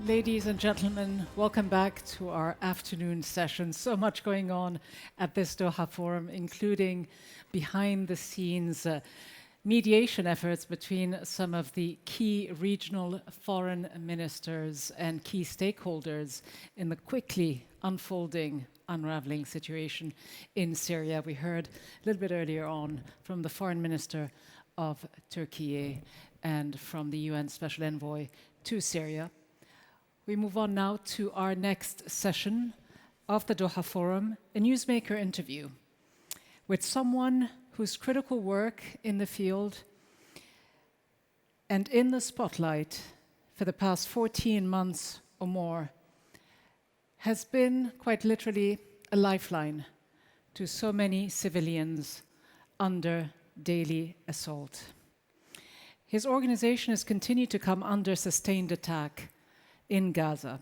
Ladies and gentlemen, welcome back to our afternoon session. So much going on at this Doha Forum, including behind-the-scenes mediation efforts between some of the key regional foreign ministers and key stakeholders in the quickly unfolding, unraveling situation in Syria. We heard a little bit earlier on from the foreign minister of Turkey and from the UN Special Envoy to Syria. We move on now to our next session of the Doha Forum, a Newsmaker interview with someone whose critical work in the field and in the spotlight for the past 14 months or more has been quite literally a lifeline to so many civilians under daily assault. His organization has continued to come under sustained attack in Gaza.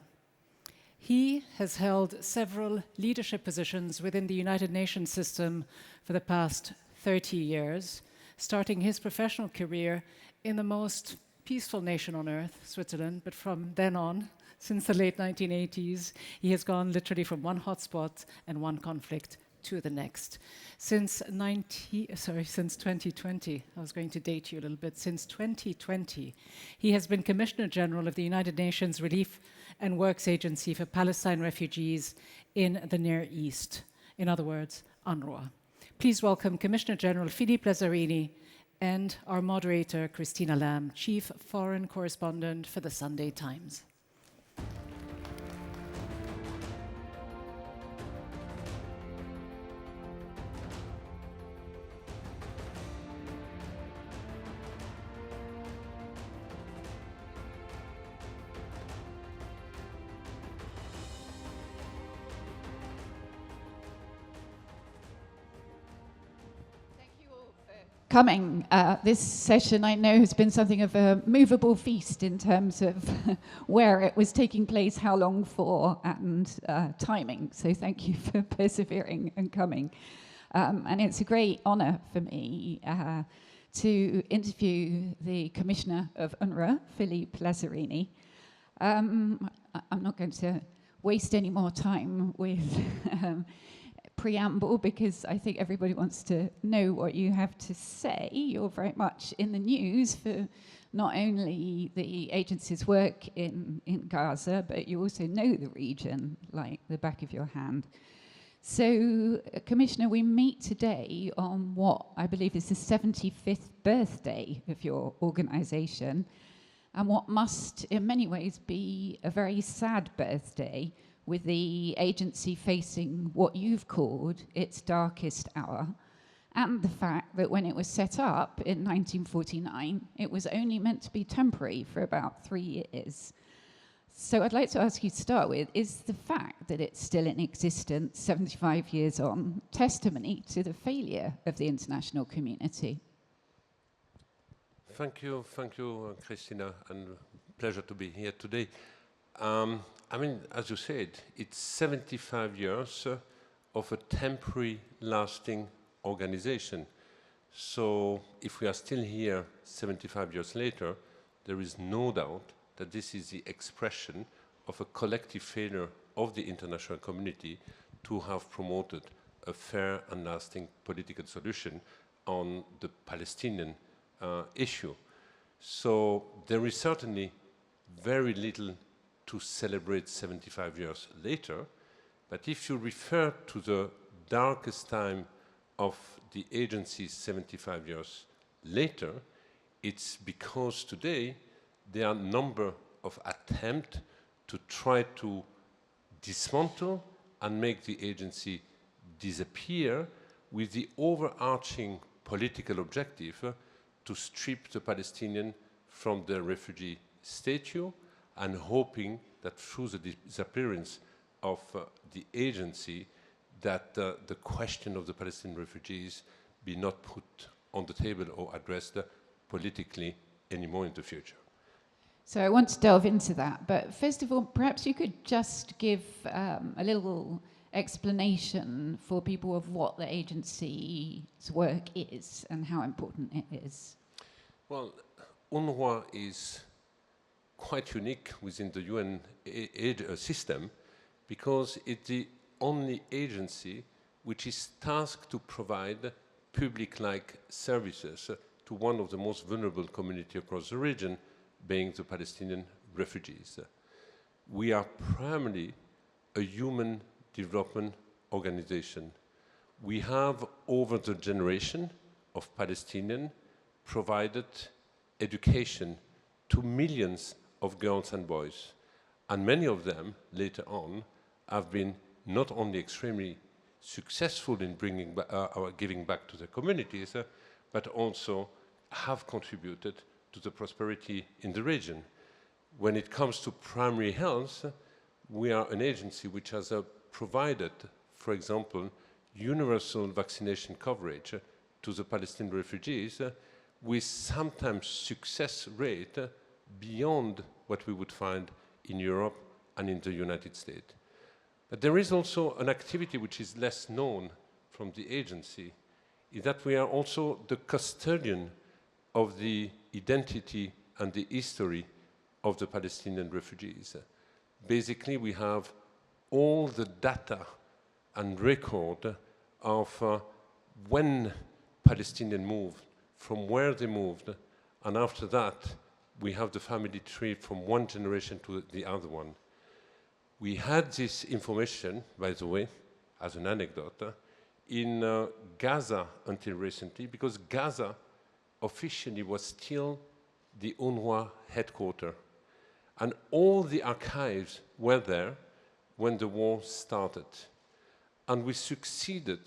He has held several leadership positions within the United Nations system for the past 30 years, starting his professional career in the most peaceful nation on earth, Switzerland, but from then on, since the late 1980s, he has gone literally from one hotspot and one conflict to the next. Since 2020, I was going to date you a little bit, since 2020, he has been Commissioner General of the United Nations Relief and Works Agency for Palestine refugees in the Near East, in other words, UNRWA. Please welcome Commissioner General Philippe Lazzarini and our moderator, Christina Lamb, Chief Foreign Correspondent for the Sunday Times. Coming. This session, I know, has been something of a movable feast in terms of where it was taking place, how long for, and timing. So thank you for persevering and coming. And it's a great honor for me to interview the Commissioner of UNRWA, Philippe Lazzarini. I'm not going to waste any more time with preamble, because I think everybody wants to know what you have to say. You're very much in the news for not only the agency's work in Gaza, but you also know the region like the back of your hand. So, Commissioner, we meet today on what I believe is the 75th birthday of your organization, and what must in many ways be a very sad birthday, with the agency facing what you've called its darkest hour, and the fact that when it was set up in 1949, it was only meant to be temporary for about 3 years. So I'd like to ask you to start with, is the fact that it's still in existence 75 years on testimony to the failure of the international community? Thank you, Christina, and pleasure to be here today. I mean, as you said, it's 75 years of a temporary, lasting organization. So if we are still here 75 years later, there is no doubt that this is the expression of a collective failure of the international community to have promoted a fair and lasting political solution on the Palestinian issue. So there is certainly very little to celebrate 75 years later, but if you refer to the darkest time of the agency's 75 years later, it's because today there are a number of attempts to try to dismantle and make the agency disappear with the overarching political objective to strip the Palestinians from their refugee status, and hoping that through the disappearance of the agency, that the question of the Palestinian refugees be not put on the table or addressed politically anymore in the future. So I want to delve into that, but first of all, perhaps you could just give a little explanation for people of what the agency's work is and how important it is. Well, UNRWA is quite unique within the UN system, because it's the only agency which is tasked to provide public-like services to one of the most vulnerable communities across the region, being the Palestinian refugees. We are primarily a human development organization. We have, over the generation of Palestinians, provided education to millions of girls and boys. And many of them, later on, have been not only extremely successful in giving back to their communities, but also have contributed to the prosperity in the region. When it comes to primary health, we are an agency which has provided, for example, universal vaccination coverage to the Palestinian refugees with sometimes success rate beyond what we would find in Europe and in the United States. But there is also an activity which is less known from the agency, is that we are also the custodian of the identity and the history of the Palestinian refugees. Basically, we have all the data and record of when Palestinians moved, from where they moved, and after that, we have the family tree from one generation to the other one. We had this information, by the way, as an anecdote, in Gaza until recently, because Gaza officially was still the UNRWA headquarters. And all the archives were there when the war started. And we succeeded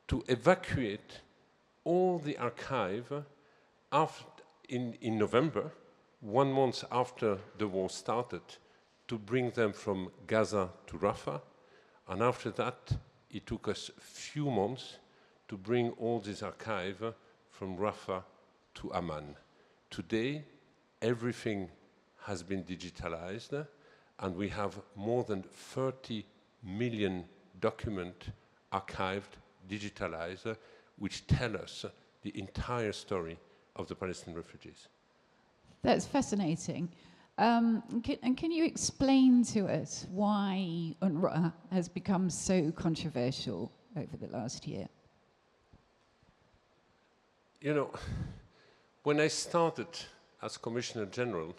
to evacuate all the archive in November, 1 month after the war started, to bring them from Gaza to Rafah. And after that, it took us a few months to bring all this archive from Rafah to Amman. Today, everything has been digitalized, and we have more than 30 million documents archived, digitalized, which tell us the entire story of the Palestinian refugees. That's fascinating. Can you explain to us why UNRWA has become so controversial over the last year? You know, when I started as Commissioner General,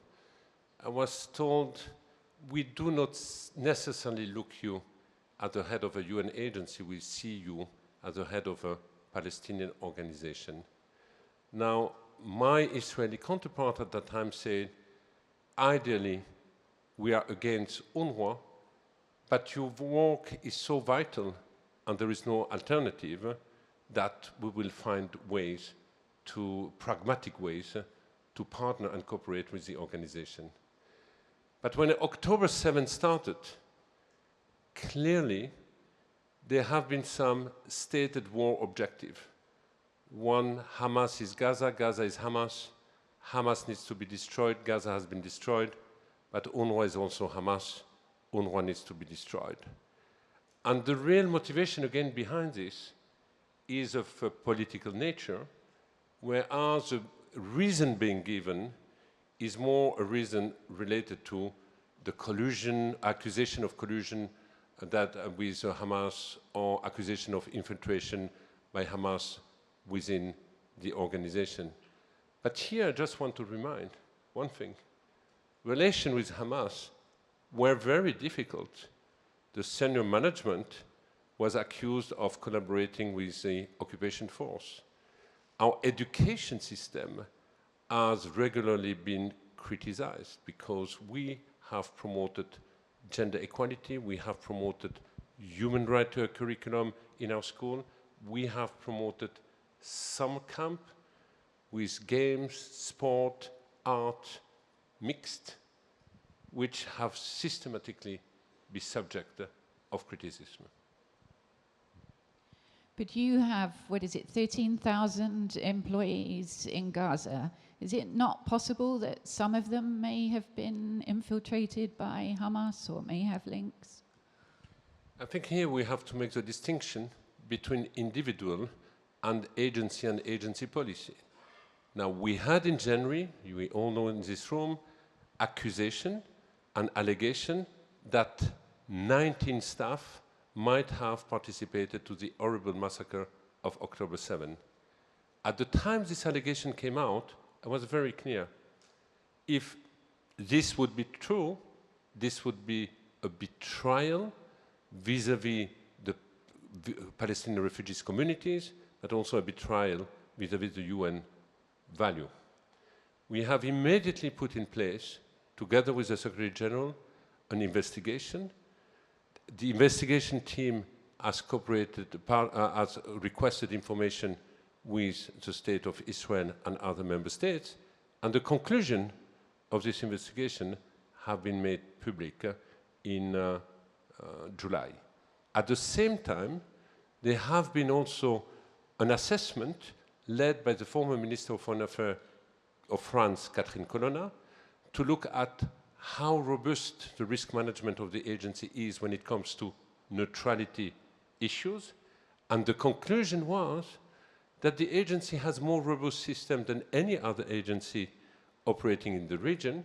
I was told, we do not necessarily look you at the head of a UN agency, we see you as the head of a Palestinian organization. Now, my Israeli counterpart at that time said, ideally, we are against UNRWA, but your work is so vital and there is no alternative that we will find ways pragmatic ways to partner and cooperate with the organization. But when October 7 started, clearly there have been some stated war objectives. One, Hamas is Gaza, Gaza is Hamas. Hamas needs to be destroyed, Gaza has been destroyed, but UNRWA is also Hamas, UNRWA needs to be destroyed. And the real motivation again behind this is of a political nature, whereas the reason being given is more a reason related to the collusion, accusation of collusion that with Hamas, or accusation of infiltration by Hamas within the organization. But here I just want to remind one thing. Relations with Hamas were very difficult. The senior management was accused of collaborating with the occupation force. Our education system has regularly been criticized because we have promoted gender equality, we have promoted human rights curriculum in our school, we have promoted summer camp with games, sport, art, mixed, which have systematically been subject of criticism. But you have, 13,000 employees in Gaza. Is it not possible that some of them may have been infiltrated by Hamas or may have links? I think here we have to make the distinction between individual and agency policy. Now, we had in January, we all know in this room, accusation and allegation that 19 staff might have participated to the horrible massacre of October 7. At the time this allegation came out, I was very clear. If this would be true, this would be a betrayal vis-à-vis the Palestinian refugees communities, but also a betrayal vis-à-vis the UN value. We have immediately put in place, together with the Secretary General, an investigation. The investigation team has cooperated, has requested information with the State of Israel and other member states, and the conclusion of this investigation have been made public in July. At the same time, there have been also an assessment led by the former Minister of Foreign Affairs of France, Catherine Colonna, to look at how robust the risk management of the agency is when it comes to neutrality issues. And the conclusion was that the agency has more robust system than any other agency operating in the region,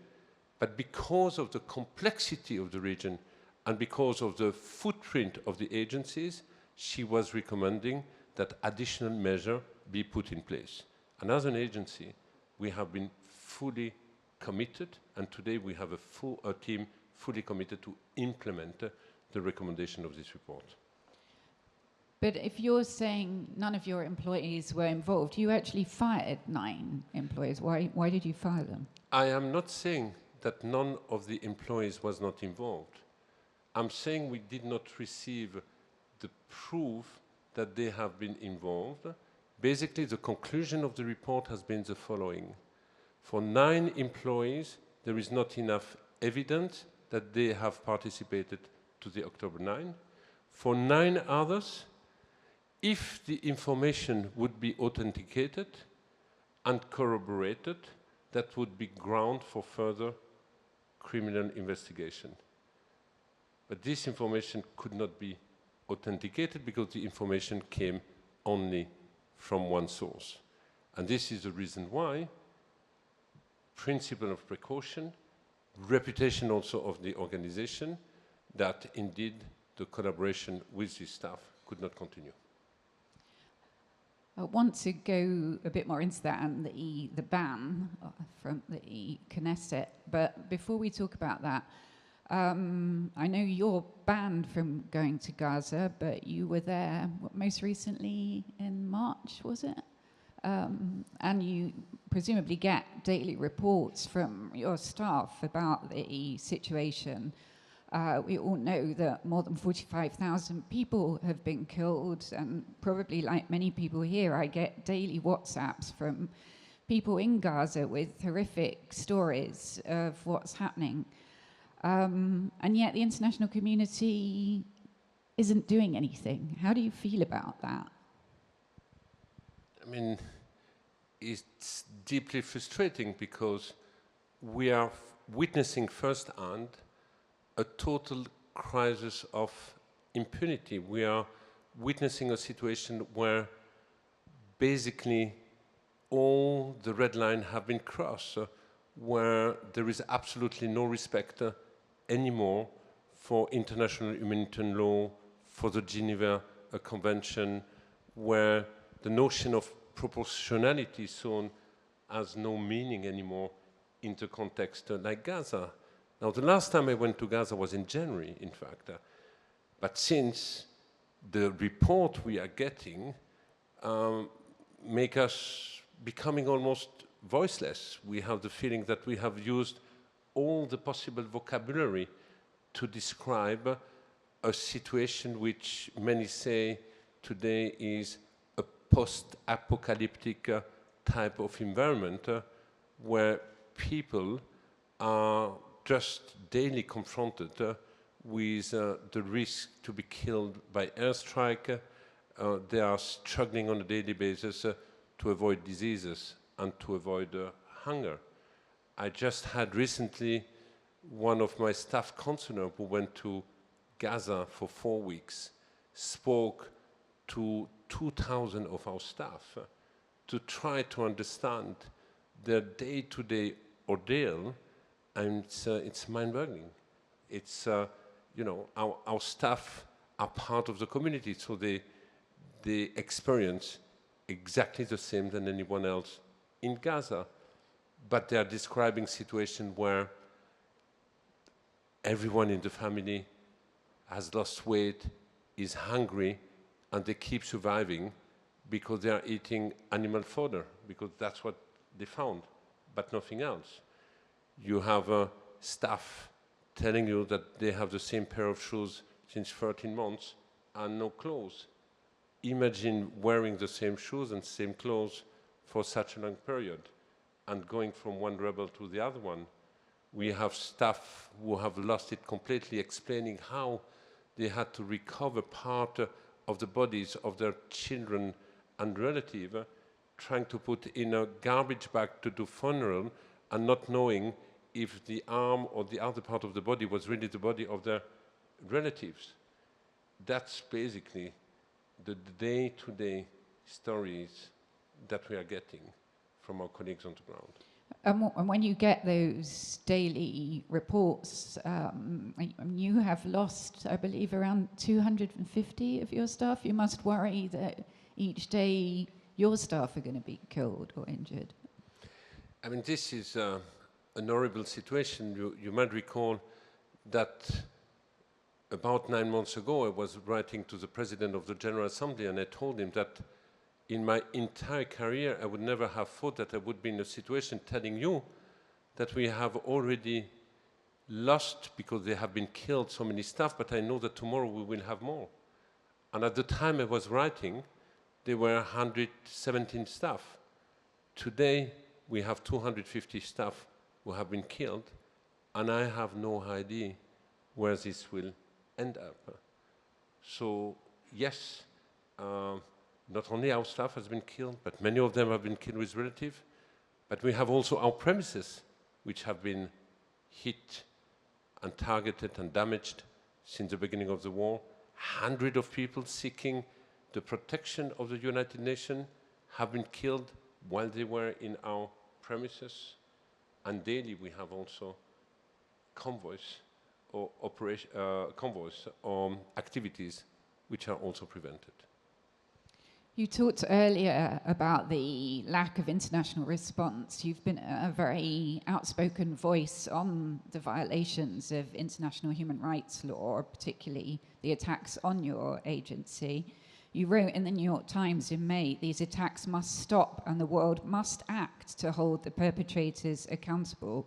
but because of the complexity of the region and because of the footprint of the agencies, she was recommending that additional measures be put in place. And as an agency, we have been fully committed, and today we have a team fully committed to implement the recommendation of this report. But if you're saying none of your employees were involved, you actually fired 9 employees. Why did you fire them? I am not saying that none of the employees was not involved. I'm saying we did not receive the proof that they have been involved. Basically, the conclusion of the report has been the following. For 9 employees, there is not enough evidence that they have participated to the October 9. For 9 others, if the information would be authenticated and corroborated, that would be ground for further criminal investigation. But this information could not be authenticated because the information came only from one source. And this is the reason why principle of precaution, reputation also of the organization, that indeed the collaboration with the staff could not continue. I want to go a bit more into that and the ban from the Knesset. But before we talk about that, I know you're banned from going to Gaza, but you were there most recently in March, was it? And you presumably get daily reports from your staff about the situation. We all know that more than 45,000 people have been killed, and probably like many people here, I get daily WhatsApps from people in Gaza with horrific stories of what's happening. And yet the international community isn't doing anything. How do you feel about that? I mean, it's deeply frustrating because we are witnessing firsthand a total crisis of impunity. We are witnessing a situation where basically all the red lines have been crossed, where there is absolutely no respect anymore for international humanitarian law, for the Geneva Convention, where the notion of proportionality soon has no meaning anymore in the context like Gaza. Now, the last time I went to Gaza was in January, in fact. But since the report we are getting make us becoming almost voiceless. We have the feeling that we have used all the possible vocabulary to describe a situation which many say today is a post-apocalyptic type of environment where people are just daily confronted with the risk to be killed by airstrike. They are struggling on a daily basis to avoid diseases and to avoid hunger. I just had recently one of my staff counselors who went to Gaza for 4 weeks, spoke to 2,000 of our staff to try to understand their day-to-day ordeal and it's mind-boggling. It's, you know, our staff are part of the community, so they experience exactly the same than anyone else in Gaza, but they are describing situations where everyone in the family has lost weight, is hungry, and they keep surviving because they are eating animal fodder, because that's what they found, but nothing else. You have staff telling you that they have the same pair of shoes since 13 months and no clothes. Imagine wearing the same shoes and same clothes for such a long period and going from one rebel to the other one. We have staff who have lost it completely, explaining how they had to recover part of the bodies of their children and relatives, trying to put in a garbage bag to do funeral and not knowing if the arm or the other part of the body was really the body of their relatives. That's basically the day-to-day stories that we are getting from our colleagues on the ground. And when you get those daily reports, you have lost, I believe, around 250 of your staff. You must worry that each day your staff are going to be killed or injured. I mean, this is an horrible situation. You might recall that about 9 months ago, I was writing to the President of the General Assembly, and I told him that in my entire career, I would never have thought that I would be in a situation telling you that we have already lost, because they have been killed, so many staff, but I know that tomorrow we will have more. And at the time I was writing, there were 117 staff. Today, we have 250 staff who have been killed, and I have no idea where this will end up. So, yes, not only our staff has been killed, but many of them have been killed with relatives, but we have also our premises, which have been hit and targeted and damaged since the beginning of the war. Hundreds of people seeking the protection of the United Nations have been killed while they were in our premises. And daily we have also convoys or activities which are also prevented. You talked earlier about the lack of international response. You've been a very outspoken voice on the violations of international human rights law, particularly the attacks on your agency. You wrote in the New York Times in May, "These attacks must stop and the world must act to hold the perpetrators accountable."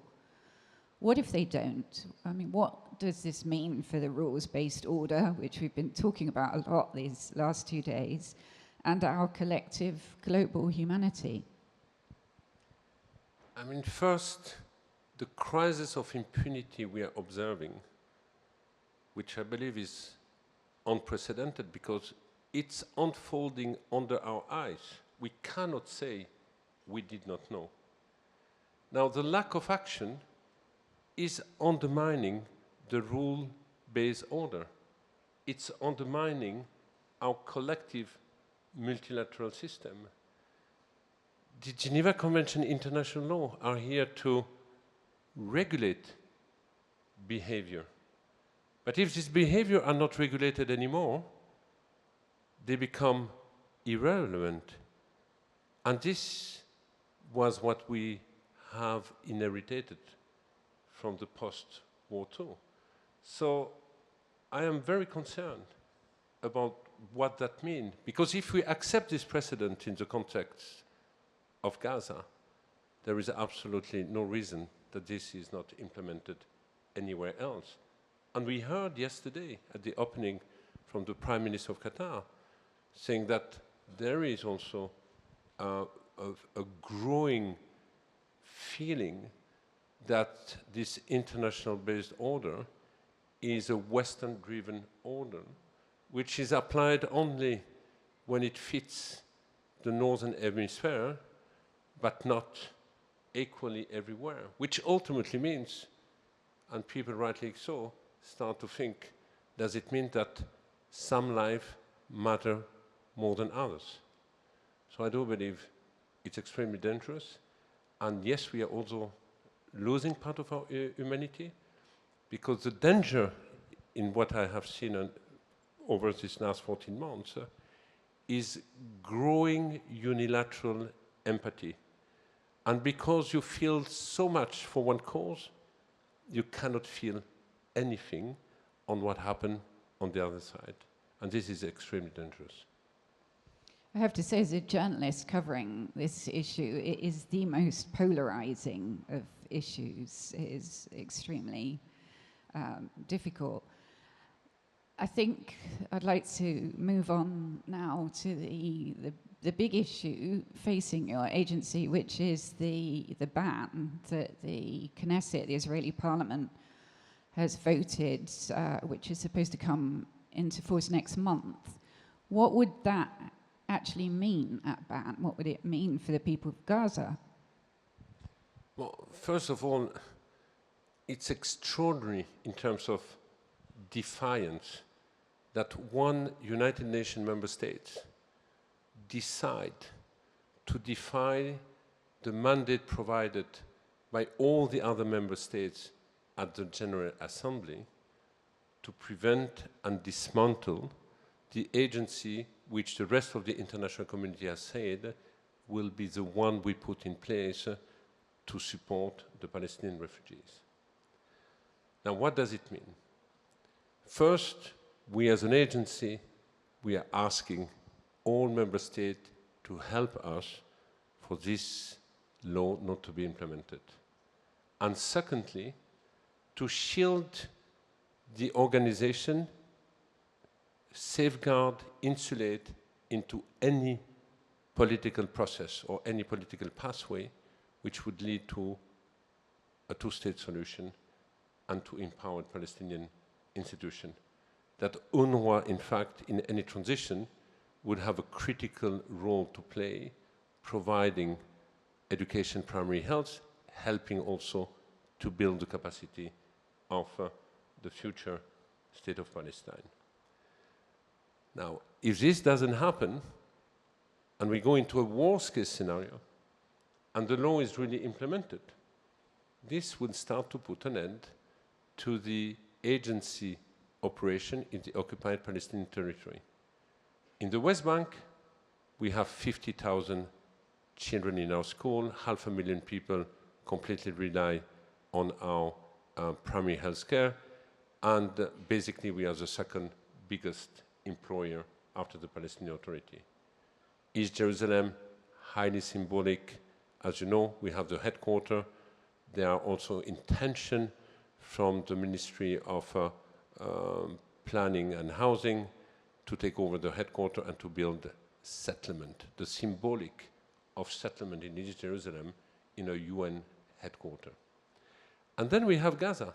What if they don't? I mean, what does this mean for the rules-based order, which we've been talking about a lot these last 2 days, and our collective global humanity? I mean, first, the crisis of impunity we are observing, which I believe is unprecedented because it's unfolding under our eyes. We cannot say we did not know. Now, the lack of action is undermining the rule-based order. It's undermining our collective multilateral system. The Geneva Convention, international law are here to regulate behavior. But if this behavior are not regulated anymore, they become irrelevant. And this was what we have inherited from the post-War II. So I am very concerned about what that means. Because if we accept this precedent in the context of Gaza, there is absolutely no reason that this is not implemented anywhere else. And we heard yesterday at the opening from the Prime Minister of Qatar saying that there is also a growing feeling that this international-based order is a Western-driven order, which is applied only when it fits the Northern Hemisphere, but not equally everywhere, which ultimately means, and people rightly so, start to think, does it mean that some lives matter more than others? So I do believe it's extremely dangerous, and yes, we are also losing part of our humanity, because the danger in what I have seen over these last 14 months is growing unilateral empathy. And because you feel so much for one cause, you cannot feel anything on what happened on the other side. And this is extremely dangerous. I have to say, as a journalist covering this issue, it is the most polarizing of issues. It is extremely difficult. I think I'd like to move on now to the big issue facing your agency, which is the ban that the Knesset, the Israeli parliament, has voted, which is supposed to come into force next month. What would that actually mean, that ban? What would it mean for the people of Gaza? Well, first of all, it's extraordinary in terms of defiance that one United Nations member state decide to defy the mandate provided by all the other member states at the General Assembly to prevent and dismantle the agency which the rest of the international community has said will be the one we put in place to support the Palestinian refugees. Now, what does it mean? First, we as an agency, we are asking all member states to help us for this law not to be implemented. And secondly, to shield the organization, safeguard, insulate into any political process or any political pathway which would lead to a two-state solution and to empower Palestinian institution. That UNRWA, in fact, in any transition, would have a critical role to play, providing education, primary health, helping also to build the capacity of the future state of Palestine. Now, if this doesn't happen, and we go into a worst-case scenario, and the law is really implemented, this would start to put an end to the agency operation in the occupied Palestinian territory. In the West Bank, we have 50,000 children in our school, 500,000 people completely rely on our primary health care, and basically we are the second biggest employer after the Palestinian Authority. East Jerusalem, highly symbolic. As you know, we have the headquarters. There are also intention from the Ministry of Planning and Housing to take over the headquarters and to build settlement, the symbolic of settlement in East Jerusalem in a UN headquarters. And then we have Gaza.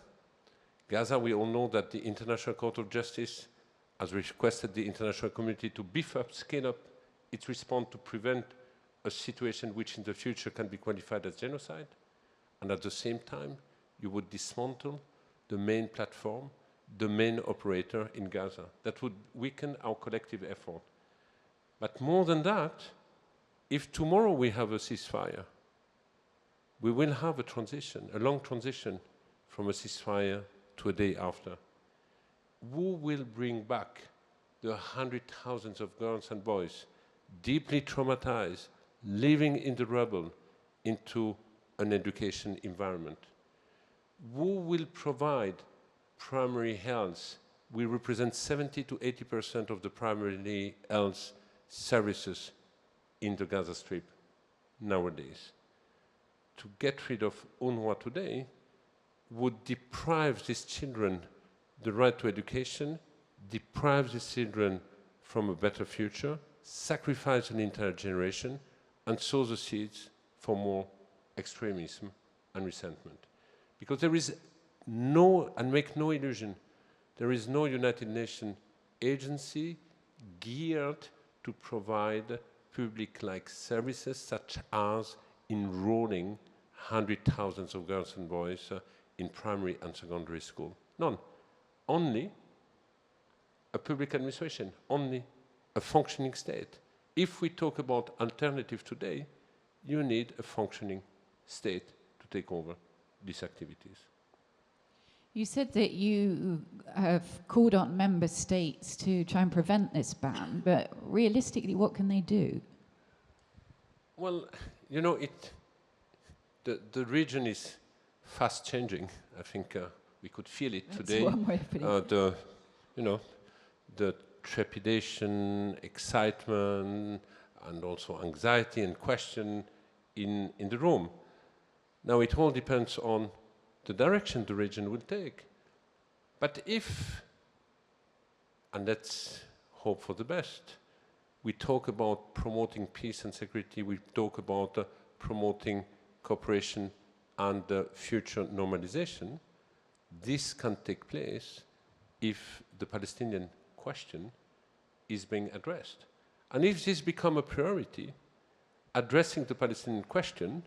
Gaza, we all know that the International Court of Justice has requested the international community to beef up, scale up its response to prevent a situation which in the future can be qualified as genocide. And at the same time, you would dismantle the main platform, the main operator in Gaza. That would weaken our collective effort. But more than that, if tomorrow we have a ceasefire, we will have a transition, a long transition from a ceasefire to a day after. Who will bring back the 100,000s of girls and boys deeply traumatized, living in the rubble, into an education environment? Who will provide primary health? We represent 70 to 80% of the primary health services in the Gaza Strip nowadays. To get rid of UNRWA today would deprive these children the right to education, deprive these children from a better future, sacrifice an entire generation, and sow the seeds for more extremism and resentment. Because there is no, and make no illusion, there is no United Nations agency geared to provide public-like services such as enrolling 100,000s of girls and boys in primary and secondary school. None. Only a public administration, only a functioning state. If we talk about alternative today, you need a functioning state to take over these activities. You said that you have called on member states to try and prevent this ban, but realistically, what can they do? Well, you know, the region is fast changing. I think we could feel it That's today. one way of putting it. The trepidation, excitement, and also anxiety and question in the room. Now, it all depends on the direction the region will take. But if, and let's hope for the best, we talk about promoting peace and security, we talk about promoting cooperation and future normalization, this can take place if the Palestinian question is being addressed. And if this becomes a priority, addressing the Palestinian question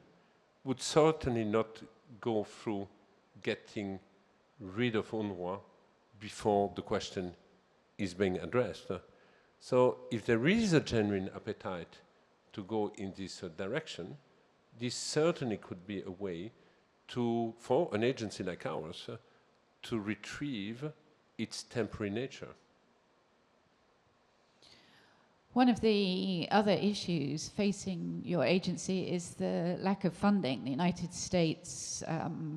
would certainly not go through getting rid of UNRWA before the question is being addressed. So if there is a genuine appetite to go in this direction, this certainly could be a way for an agency like ours to retrieve its temporary nature. One of the other issues facing your agency is the lack of funding. The United States,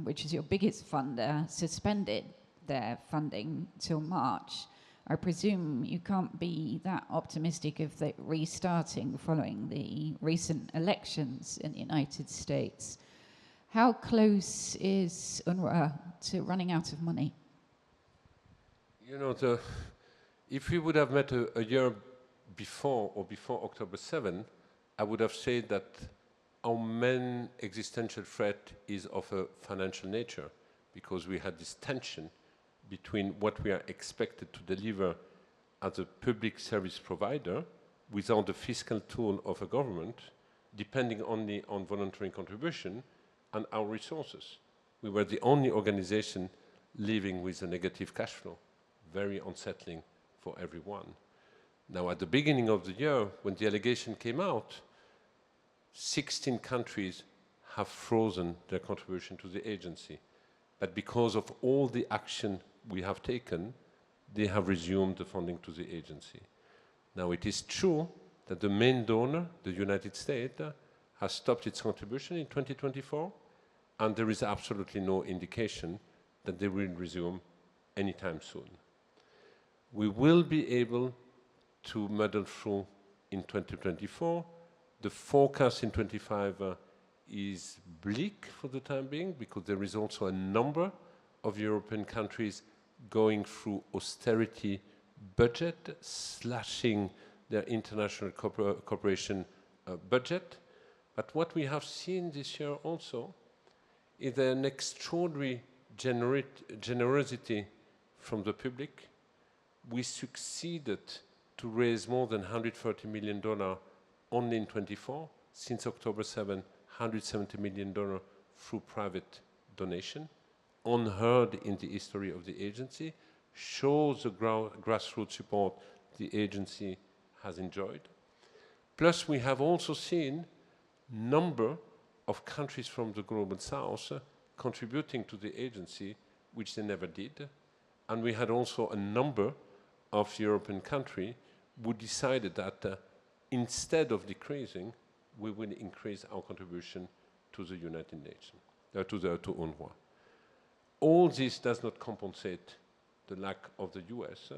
which is your biggest funder, suspended their funding till March. I presume you can't be that optimistic of the restarting following the recent elections in the United States. How close is UNRWA to running out of money? You know, if we would have met a year before or before October 7, I would have said that our main existential threat is of a financial nature, because we had this tension between what we are expected to deliver as a public service provider without the fiscal tool of a government, depending only on voluntary contribution and our resources. We were the only organization living with a negative cash flow, very unsettling for everyone. Now, at the beginning of the year, when the allegation came out, 16 countries have frozen their contribution to the agency. But because of all the action we have taken, they have resumed the funding to the agency. Now, it is true that the main donor, the United States, has stopped its contribution in 2024, and there is absolutely no indication that they will resume anytime soon. We will be able to muddle through in 2024. The forecast in 25 is bleak for the time being, because there is also a number of European countries going through austerity budget, slashing their international cooperation budget. But what we have seen this year also is an extraordinary generosity from the public. We succeeded to raise more than $130 million only in 24. Since October 7, $170 million through private donation, unheard in the history of the agency, shows the grassroots support the agency has enjoyed. Plus, we have also seen a number of countries from the Global South contributing to the agency, which they never did. And we had also a number of European countries who decided that instead of decreasing, we will increase our contribution to the United Nations, to UNRWA. All this does not compensate the lack of the US,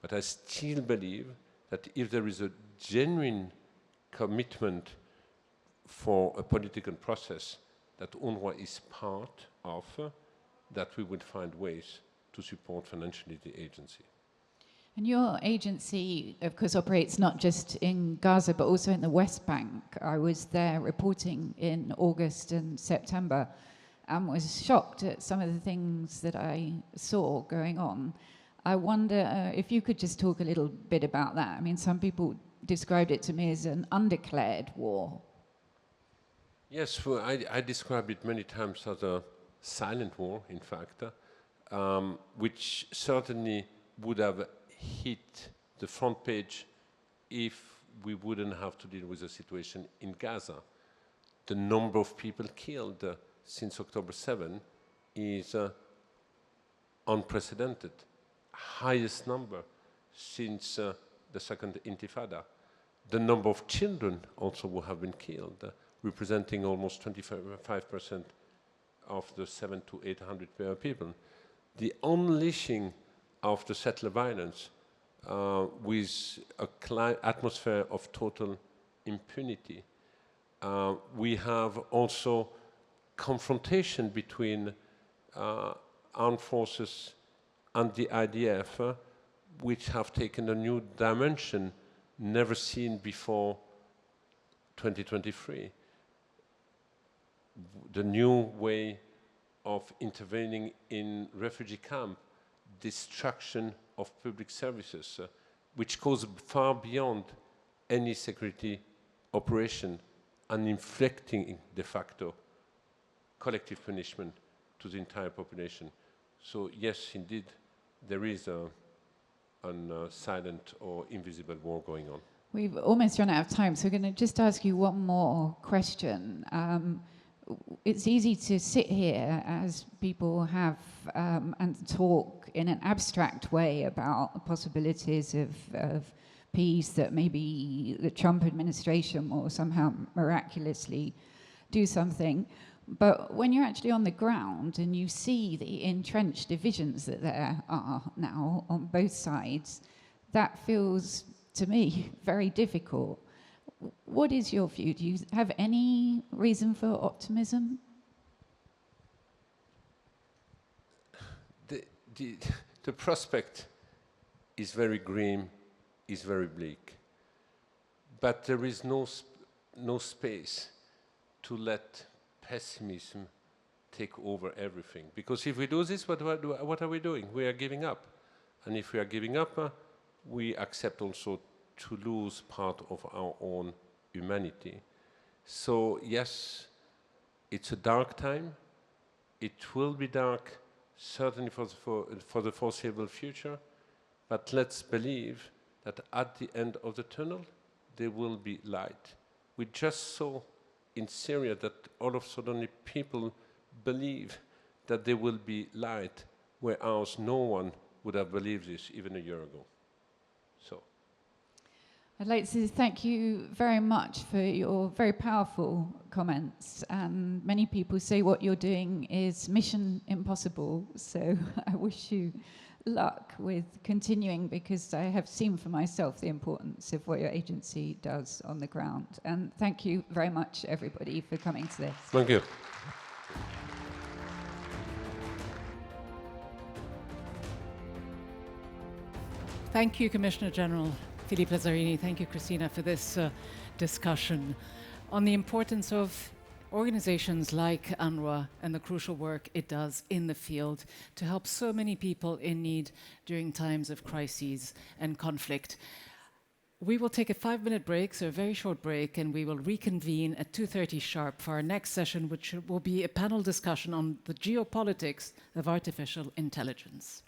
but I still believe that if there is a genuine commitment for a political process that UNRWA is part of, that we would find ways to support financially the agency. And your agency, of course, operates not just in Gaza, but also in the West Bank. I was there reporting in August and September and was shocked at some of the things that I saw going on. I wonder if you could just talk a little bit about that. I mean, some people described it to me as an undeclared war. Yes, well, I described it many times as a silent war, in fact, which certainly would have hit the front page if we wouldn't have to deal with the situation in Gaza. The number of people killed since October 7 is unprecedented, highest number since the second Intifada. The number of children also who have been killed, representing almost 25% of the 700 to 800 people. The unleashing of the settler violence with an atmosphere of total impunity. We have also confrontation between armed forces and the IDF, which have taken a new dimension never seen before 2023. The new way of intervening in refugee camp, destruction of public services, which goes far beyond any security operation and inflicting de facto collective punishment to the entire population. So yes, indeed, there is a silent or invisible war going on. We've almost run out of time, so we're going to just ask you one more question. It's easy to sit here as people have and talk in an abstract way about the possibilities of peace, that maybe the Trump administration will somehow miraculously do something. But when you're actually on the ground and you see the entrenched divisions that there are now on both sides, that feels, to me, very difficult. What is your view? Do you have any reason for optimism? The prospect is very grim, is very bleak. But there is no space to let pessimism take over everything. Because if we do this, what are we doing? We are giving up. And if we are giving up, we accept also to lose part of our own humanity. So yes, it's a dark time. It will be dark, certainly for the foreseeable future. But let's believe that at the end of the tunnel, there will be light. We just saw in Syria that all of a sudden people believe that there will be light, whereas no one would have believed this even a year ago. So I'd like to thank you very much for your very powerful comments. And many people say what you're doing is mission impossible. So I wish you luck with continuing, because I have seen for myself the importance of what your agency does on the ground. And thank you very much, everybody, for coming to this. thank you. Thank you, Commissioner General Philippe Lazzarini. Thank you, Christina, for this discussion on the importance of organizations like UNRWA and the crucial work it does in the field to help so many people in need during times of crises and conflict. We will take a 5-minute break, so a very short break, and we will reconvene at 2:30 sharp for our next session, which will be a panel discussion on the geopolitics of artificial intelligence.